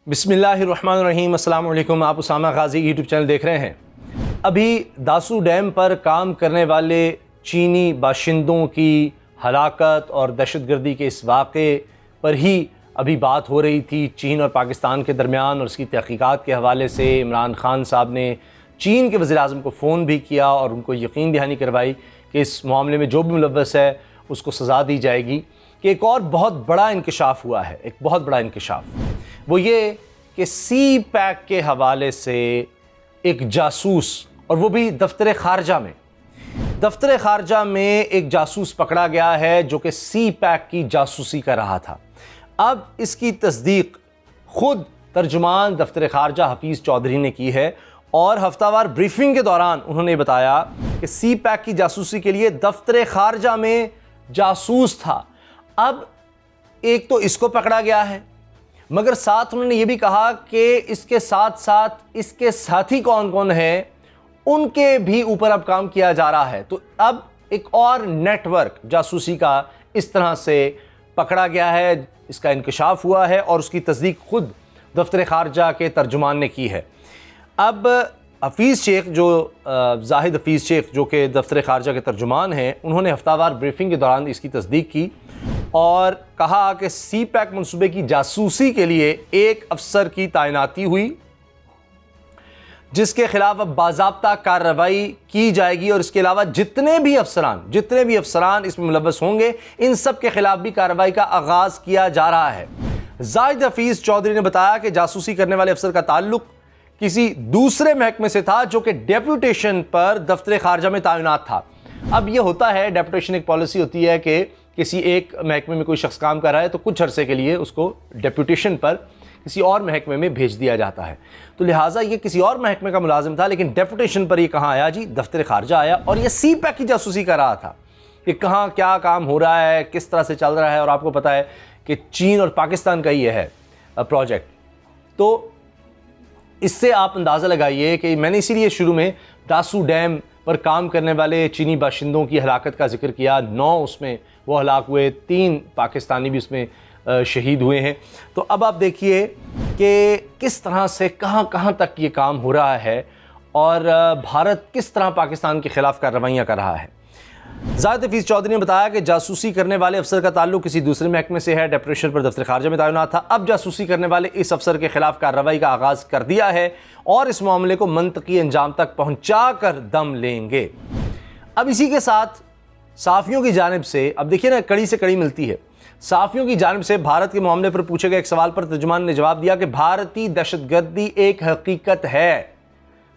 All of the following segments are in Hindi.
बिस्मिल्लाहिर्रहमानिर्रहीम। अस्सलाम वालेकुम। आप उसामा गाजी यूट्यूब चैनल देख रहे हैं। अभी दासू डैम पर काम करने वाले चीनी बाशिंदों की हलाकत और दहशतगर्दी के इस वाक़े पर ही अभी बात हो रही थी चीन और पाकिस्तान के दरमियान, और उसकी तहक़ीक़ात के हवाले से इमरान ख़ान साहब ने चीन के वज़ीर-ए-आज़म को फ़ोन भी किया और उनको यकीन दहानी करवाई कि इस मामले में जो भी मुलव्वस है उसको सज़ा दी जाएगी। कि एक और बहुत बड़ा इंकशाफ हुआ है, एक बहुत बड़ा इंकशाफ, वो ये कि सी पैक के हवाले से एक जासूस, और वो भी दफ्तर ख़ारजा में एक जासूस पकड़ा गया है जो कि सी पैक की जासूसी कर रहा था। अब इसकी तस्दीक खुद तर्जुमान दफ्तर ख़ारजा हफीज़ चौधरी ने की है, और हफ्तावार ब्रीफिंग के दौरान उन्होंने बताया कि सी पैक की जासूसी के लिए दफ्तर ख़ारजा में जासूस था। अब एक तो इसको पकड़ा गया है, मगर साथ उन्होंने ये भी कहा कि इसके साथ साथ इसके साथी कौन कौन है उनके भी ऊपर अब काम किया जा रहा है। तो अब एक और नेटवर्क जासूसी का इस तरह से पकड़ा गया है, इसका इंकशाफ हुआ है और उसकी तस्दीक खुद दफ्तर ख़ारजा के तर्जुमान ने की है। अब हफीज़ शेख, जो जाहिद हफीज़ शेख जो कि दफ्तर ख़ारजा के तर्जुमान हैं, उन्होंने हफ्तावार ब्रीफिंग के दौरान इसकी तस्दीक की और कहा कि सी पैक मनसूबे की जासूसी के लिए एक अफसर की तैनाती हुई, जिसके खिलाफ अब बाज़ाब्ता कार्रवाई की जाएगी, और इसके अलावा जितने भी अफसरान इसमें मुलव्वस होंगे इन सब के खिलाफ भी कार्रवाई का आगाज़ किया जा रहा है। जाहिद हफीज़ चौधरी ने बताया कि जासूसी करने वाले अफसर का ताल्लुक किसी दूसरे महकमे से था जो कि डेप्यूटेशन पर दफ्तर ख़ारजा में तैनात था। अब यह होता है, डेप्यूटेशन एक पॉलिसी होती है कि किसी एक महकमे में कोई शख्स काम कर रहा है तो कुछ अरसे के लिए उसको डेप्यूटेशन पर किसी और महकमे में भेज दिया जाता है। तो लिहाजा ये किसी और महकमे का मुलाजिम था, लेकिन डेप्यूटेशन पर ये कहाँ आया जी? दफ्तर ख़ारजा आया, और ये सी पैक की जासूसी कर रहा था कि कहाँ क्या काम हो रहा है, किस तरह से चल रहा है। और आपको पता है कि चीन और पाकिस्तान का ये है प्रोजेक्ट, तो इससे आप अंदाज़ा लगाइए कि मैंने इसीलिए शुरू में दासू डैम पर काम करने वाले चीनी बाशिंदों की हलाकत का जिक्र किया। 9 उसमें वो हलाक हुए, 3 पाकिस्तानी भी उसमें शहीद हुए हैं। तो अब आप देखिए कि किस तरह से कहाँ कहाँ तक ये काम हो रहा है और भारत किस तरह पाकिस्तान के ख़िलाफ़ कार्रवाइयाँ कर रहा है। जाहिद हफीज़ चौधरी ने बताया कि जासूसी करने वाले अफसर का ताल्लुक किसी दूसरे महकमे से है, डेप्यूटेशन पर दफ्तर ख़ारजा में तैनात था। अब जासूसी करने वाले इस अफसर के खिलाफ कार्रवाई का आगाज़ कर दिया है और इस मामले को मंतकी अंजाम तक पहुँचा कर दम लेंगे। अब इसी के साथ साफ़ियों की जानिब से, अब देखिए ना, कड़ी से कड़ी मिलती है। साफ़ियों की जानिब से भारत के मामले पर पूछे गए एक सवाल पर तर्जुमान ने जवाब दिया कि भारतीय दहशतगर्दी एक हकीकत है।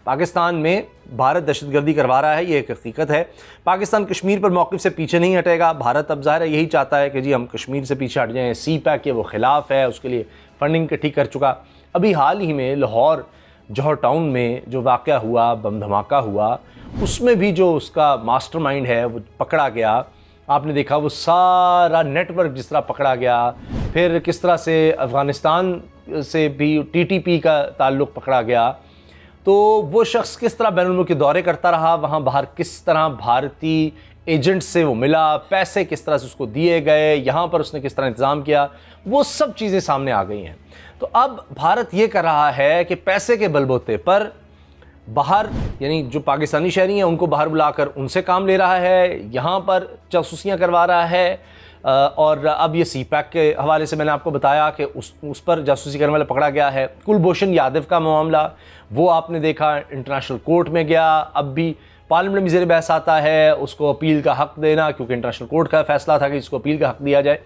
पाकिस्तान में भारत दहशतगर्दी करवा रहा है, ये एक हकीकत है। पाकिस्तान कश्मीर पर मौक़िफ़ से पीछे नहीं हटेगा। भारत अब ज़ाहिर है यही चाहता है कि जी हम कश्मीर से पीछे हट जाएँ। सी पैक के वो ख़िलाफ़ है, उसके लिए फ़ंडिंग इकट्ठी कर चुका। अभी हाल ही में लाहौर जौहर टाउन में जो वाक़या हुआ, बम धमाका हुआ, उसमें भी जो उसका मास्टरमाइंड है वो पकड़ा गया। आपने देखा वो सारा नेटवर्क जिस तरह पकड़ा गया, फिर किस तरह से अफ़गानिस्तान से भी TTP का ताल्लुक़ पकड़ा गया। तो वो शख्स किस तरह बैनुल मुल्क के दौरे करता रहा, वहाँ बाहर किस तरह भारतीय एजेंट से वो मिला, पैसे किस तरह से उसको दिए गए, यहाँ पर उसने किस तरह इंतज़ाम किया, वो सब चीज़ें सामने आ गई हैं। तो अब भारत ये कर रहा है कि पैसे के बलबूते पर बाहर, यानी जो पाकिस्तानी शहरी हैं उनको बाहर बुलाकर उनसे काम ले रहा है, यहाँ पर जासूसियाँ करवा रहा है। और अब ये सी पैक के हवाले से मैंने आपको बताया कि उस पर जासूसी करने वाला पकड़ा गया है। कुलभूषण यादव का मामला, वो आपने देखा इंटरनेशनल कोर्ट में गया। अब भी पार्लियामेंट में ज़ेर बहस आता है उसको अपील का हक़ देना, क्योंकि इंटरनेशनल कोर्ट का फैसला था कि इसको अपील का हक़ दिया जाए।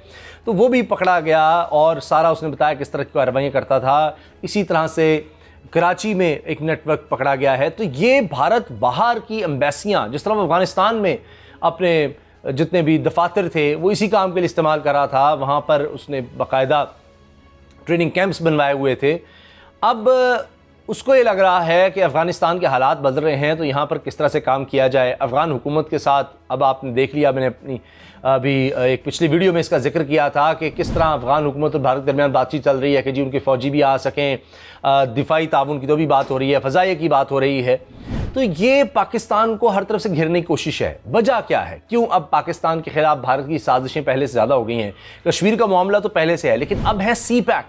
तो वो भी पकड़ा गया और सारा उसने बताया किस तरह की कार्रवाइयाँ करता था। इसी तरह से कराची में एक नेटवर्क पकड़ा गया है। तो ये भारत बाहर की एम्बेसियाँ, जिस तरह अफ़गानिस्तान में अपने जितने भी दफातर थे वो इसी काम के लिए इस्तेमाल कर रहा था, वहाँ पर उसने बाकायदा ट्रेनिंग कैंप्स बनवाए हुए थे। अब उसको ये लग रहा है कि अफ़गानिस्तान के हालात बदल रहे हैं, तो यहाँ पर किस तरह से काम किया जाए अफ़गान हुकूमत के साथ। अब आपने देख लिया, मैंने अपनी अभी एक पिछली वीडियो में इसका जिक्र किया था कि किस तरह अफ़गान हुकूमत और भारत के दरमियान बातचीत चल रही है कि जी उनके फ़ौजी भी आ सकें, दिफाई ताउन की तो भी बात हो रही है, फ़ज़ाइया की बात हो रही है। तो ये पाकिस्तान को हर तरफ से घेरने की कोशिश है। वजह क्या है, क्यों अब पाकिस्तान के खिलाफ भारत की साजिशें पहले से ज़्यादा हो गई हैं? कश्मीर का मामला तो पहले से है, लेकिन अब है सी पैक।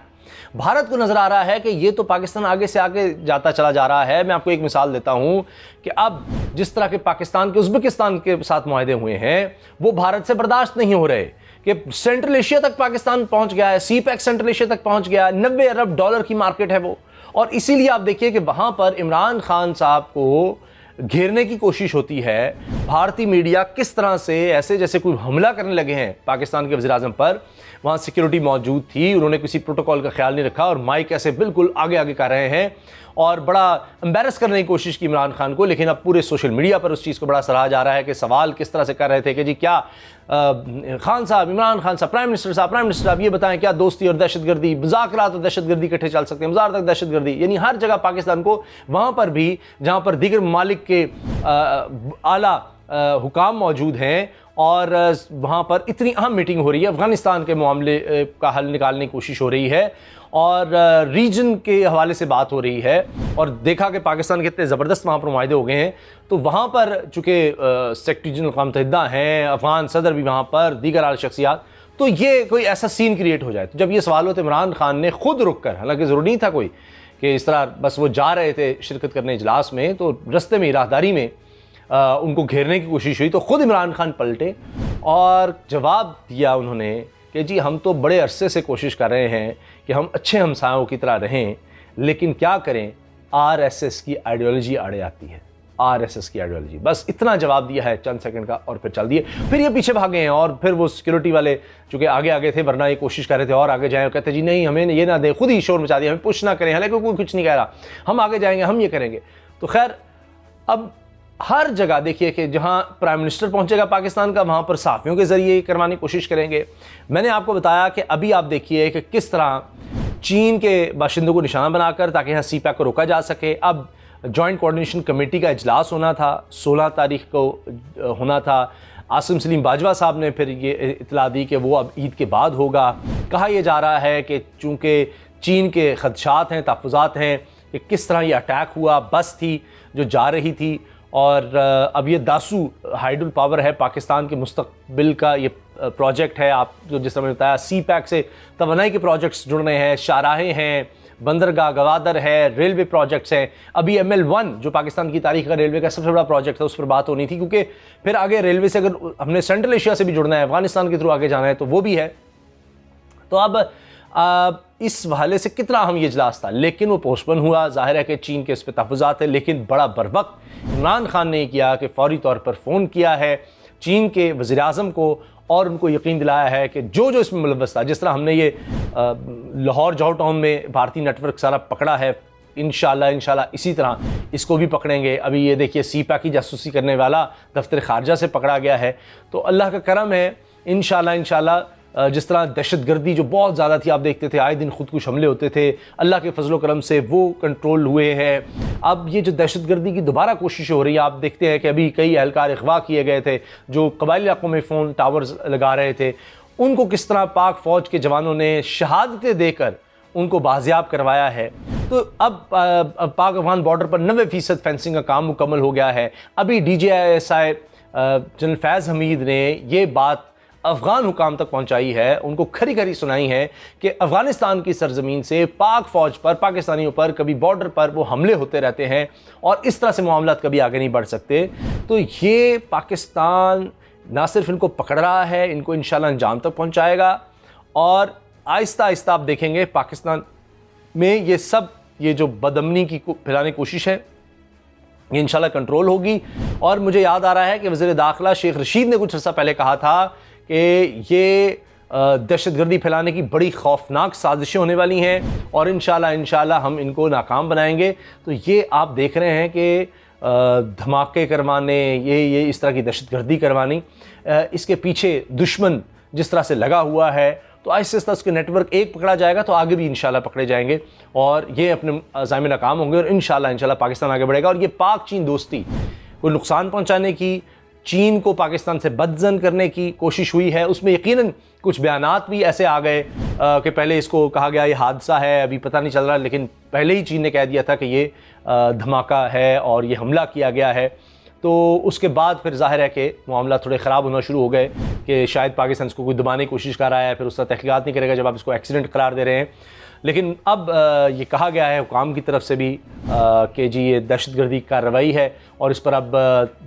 भारत को नज़र आ रहा है कि ये तो पाकिस्तान आगे से आगे जाता चला जा रहा है। मैं आपको एक मिसाल देता हूँ कि अब जिस तरह के पाकिस्तान के उज़्बेकिस्तान के साथ मुआहदे हुए हैं वो भारत से बर्दाश्त नहीं हो रहे कि सेंट्रल एशिया तक पाकिस्तान पहुँच गया है, CPEC सेंट्रल एशिया तक पहुँच गया है, 90 अरब डॉलर की मार्केट है वो। और इसीलिए आप देखिए कि वहाँ पर इमरान खान साहब को घेरने की कोशिश होती है। भारतीय मीडिया किस तरह से ऐसे जैसे कोई हमला करने लगे हैं पाकिस्तान के वज़ीर आज़म पर। वहाँ सिक्योरिटी मौजूद थी, उन्होंने किसी प्रोटोकॉल का ख्याल नहीं रखा और माइक ऐसे बिल्कुल आगे आगे कर रहे हैं और बड़ा एम्बेरस करने की कोशिश की इमरान खान को। लेकिन अब पूरे सोशल मीडिया पर उस चीज़ को बड़ा सराहा जा रहा है कि सवाल किस तरह से कर रहे थे कि जी क्या खान साहब, इमरान खान साहब, प्राइम मिनिस्टर साहब ये बताएं क्या दोस्ती और दहशतगर्दी, मुज़ाकरात और दहशतगर्दी इकट्ठे चल सकते हैं, मज़ार तक दहशतगर्दी। यानी हर जगह पाकिस्तान को, वहाँ पर भी जहाँ पर दीगर ममालिक के आला हुकाम मौजूद हैं और वहाँ पर इतनी अहम मीटिंग हो रही है, अफ़गानिस्तान के मामले का हल निकालने की कोशिश हो रही है और रीजन के हवाले से बात हो रही है और देखा कि पाकिस्तान के इतने ज़बरदस्त वहाँ पर मुआहदे हो गए हैं। तो वहाँ पर चूँकि सेक्रेटरी जनरल अक़वाम मुत्तहिदा हैं, अफ़गान सदर भी वहाँ पर, दीगर आला शख्सियात, तो ये कोई ऐसा सीन क्रिएट हो जाए। तो जब ये सवाल हो तो इमरान खान ने खुद रुक कर, हालांकि ज़रूरी नहीं था कोई कि इस तरह बस वो जा रहे थे शिरकत करने इजलास में, तो रस्ते में राहदारी में उनको घेरने की कोशिश हुई तो ख़ुद इमरान खान पलटे और जवाब दिया उन्होंने कि जी हम तो बड़े अरसे से कोशिश कर रहे हैं कि हम अच्छे हमसायों की तरह रहें, लेकिन क्या करें, RSS की आइडियोलॉजी आड़े आती है, RSS की आइडियोलॉजी। बस इतना जवाब दिया है चंद सेकंड का और फिर चल दिए। फिर ये पीछे भागे हैं और फिर वो सिक्योरिटी वाले चूँकि आगे आगे थे, वरना ये कोशिश कर रहे थे और आगे जाएँ, कहते जी नहीं हमें ये ना दें, खुद ही शोर मचा दिया, हमें पुश ना करें, हालांकि कोई कुछ नहीं कह रहा, हम आगे जाएंगे, हम ये करेंगे। तो खैर अब हर जगह देखिए कि जहां प्राइम मिनिस्टर पहुंचेगा पाकिस्तान का, वहां पर सहाफ़ियों के ज़रिए करवाने की कोशिश करेंगे। मैंने आपको बताया कि अभी आप देखिए कि किस तरह चीन के बाशिंदों को निशाना बनाकर ताकि यहाँ CPEC को रोका जा सके। अब जॉइंट कोऑर्डिनेशन कमेटी का इजलास होना था, 16 तारीख को होना था। आसिम सलीम बाजवा साहब ने फिर ये इतला दी कि वो अब ईद के बाद होगा। कहा यह जा रहा है कि चूँकि चीन के खदशात हैं, तहफ़्फ़ुज़ात हैं कि किस तरह ये अटैक हुआ, बस थी जो जा रही थी और अब ये दासू हाइडल पावर है पाकिस्तान के मुस्तकबिल का ये प्रोजेक्ट है। आप जो जिस तरह बताया CPEC से तवानाई के प्रोजेक्ट्स जुड़ रहे हैं, शाहराहें हैं, बंदरगाह गवादर है, रेलवे प्रोजेक्ट्स हैं। अभी ML1 जो पाकिस्तान की तारीख का रेलवे का सबसे बड़ा प्रोजेक्ट था, उस पर बात होनी थी क्योंकि फिर आगे रेलवे से अगर हमने सेंट्रल एशिया से भी जुड़ना है, अफगानिस्तान के थ्रू आगे जाना है तो वो भी है। तो अब इस हवाले से कितना अहम ये इजलास था, लेकिन वो पोस्टपोन हुआ। जाहिर है कि चीन के इस पर तहफ़्फ़ुज़ात है, लेकिन बड़ा बरवक्त इमरान खान ने किया कि फ़ौरी तौर पर फ़ोन किया है चीन के वज़ीर आज़म को और उनको यकीन दिलाया है कि जो जो इसमें मुलव्वस था, जिस तरह हमने ये लाहौर जॉव टाउन में भारतीय नेटवर्क सारा पकड़ा है, इंशाल्लाह इसी तरह इसको भी पकड़ेंगे। अभी ये देखिए CPEC की जासूसी करने वाला दफ्तर ख़ारजा से पकड़ा गया है। तो अल्लाह का करम है, इंशाल्लाह जिस तरह दहशतगर्दी जो बहुत ज़्यादा थी, आप देखते थे आए दिन खुदकुश हमले होते थे, अल्लाह के फजलो करम से वो कंट्रोल हुए हैं। अब ये जो दहशतगर्दी की दोबारा कोशिश हो रही है, आप देखते हैं कि अभी कई एहलकार अगवा किए गए थे जो कबायली इलाकों में फ़ोन टावर्स लगा रहे थे, उनको किस तरह पाक फ़ौज के जवानों ने शहादतें देकर उनको बाजियाब करवाया है। तो अब पाक अफगान बॉर्डर पर 90% फेंसिंग का काम मुकम्मल हो गया है। अभी DJISI जनरल फैज़ हमीद ने ये बात अफ़गान हुकाम तक पहुंचाई है, उनको खरी खरी सुनाई है कि अफ़गानिस्तान की सरजमीन से पाक फ़ौज पर, पाकिस्तानियों पर कभी बॉर्डर पर वो हमले होते रहते हैं और इस तरह से मामलात कभी आगे नहीं बढ़ सकते। तो ये पाकिस्तान ना सिर्फ इनको पकड़ रहा है, इनको इंशाल्लाह अंजाम तक पहुंचाएगा और आहिस्ता आहिस्ता आप देखेंगे पाकिस्तान में ये जो बदअमनी की फैलाने की कोशिश है ये इंशाल्लाह कंट्रोल होगी। और मुझे याद आ रहा है कि वज़ीर दाखिला शेख रशीद ने कुछ अर्सा पहले कहा था कि ये दहशतगर्दी फैलाने की बड़ी खौफनाक साजिशें होने वाली हैं और इंशाल्लाह हम इनको नाकाम बनाएंगे। तो ये आप देख रहे हैं कि धमाके करवाने, ये इस तरह की दहशतगर्दी करवानी, इसके पीछे दुश्मन जिस तरह से लगा हुआ है, तो आहिस्ता आहिस्ता उसके नेटवर्क एक पकड़ा जाएगा तो आगे भी इंशाल्लाह पकड़े जाएंगे और ये अपने अज़ाइम नाकाम होंगे और इंशाल्लाह पाकिस्तान आगे बढ़ेगा। और ये पाक चीन दोस्ती को नुकसान पहुँचाने की, चीन को पाकिस्तान से बदजन करने की कोशिश हुई है, उसमें यकीनन कुछ बयानात भी ऐसे आ गए कि पहले इसको कहा गया ये हादसा है, अभी पता नहीं चल रहा, लेकिन पहले ही चीन ने कह दिया था कि ये धमाका है और ये हमला किया गया है। तो उसके बाद फिर जाहिर है कि मामला थोड़े ख़राब होना शुरू हो गए कि शायद पाकिस्तान इसको कोई दबाने की कोशिश कर रहा है, फिर उस तरह तहक़ीक़ात नहीं करेगा जब आप इसको एक्सीडेंट करार दे रहे हैं। लेकिन अब ये कहा गया है हुकाम की तरफ से भी कि जी ये दहशतगर्दी कार्रवाई है और इस पर अब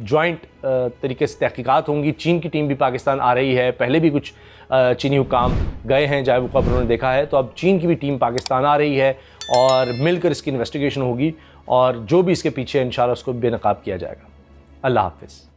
जॉइंट तरीके से तहकीकात होंगी। चीन की टीम भी पाकिस्तान आ रही है, पहले भी कुछ चीनी हुकाम गए हैं जय वक़्फ़, उन्होंने देखा है। तो अब चीन की भी टीम पाकिस्तान आ रही है और मिलकर इसकी इन्वेस्टिगेशन होगी और जो भी इसके पीछे इंशाल्लाह उसको बेनकाब किया जाएगा। अल्लाह हाफ़िज़।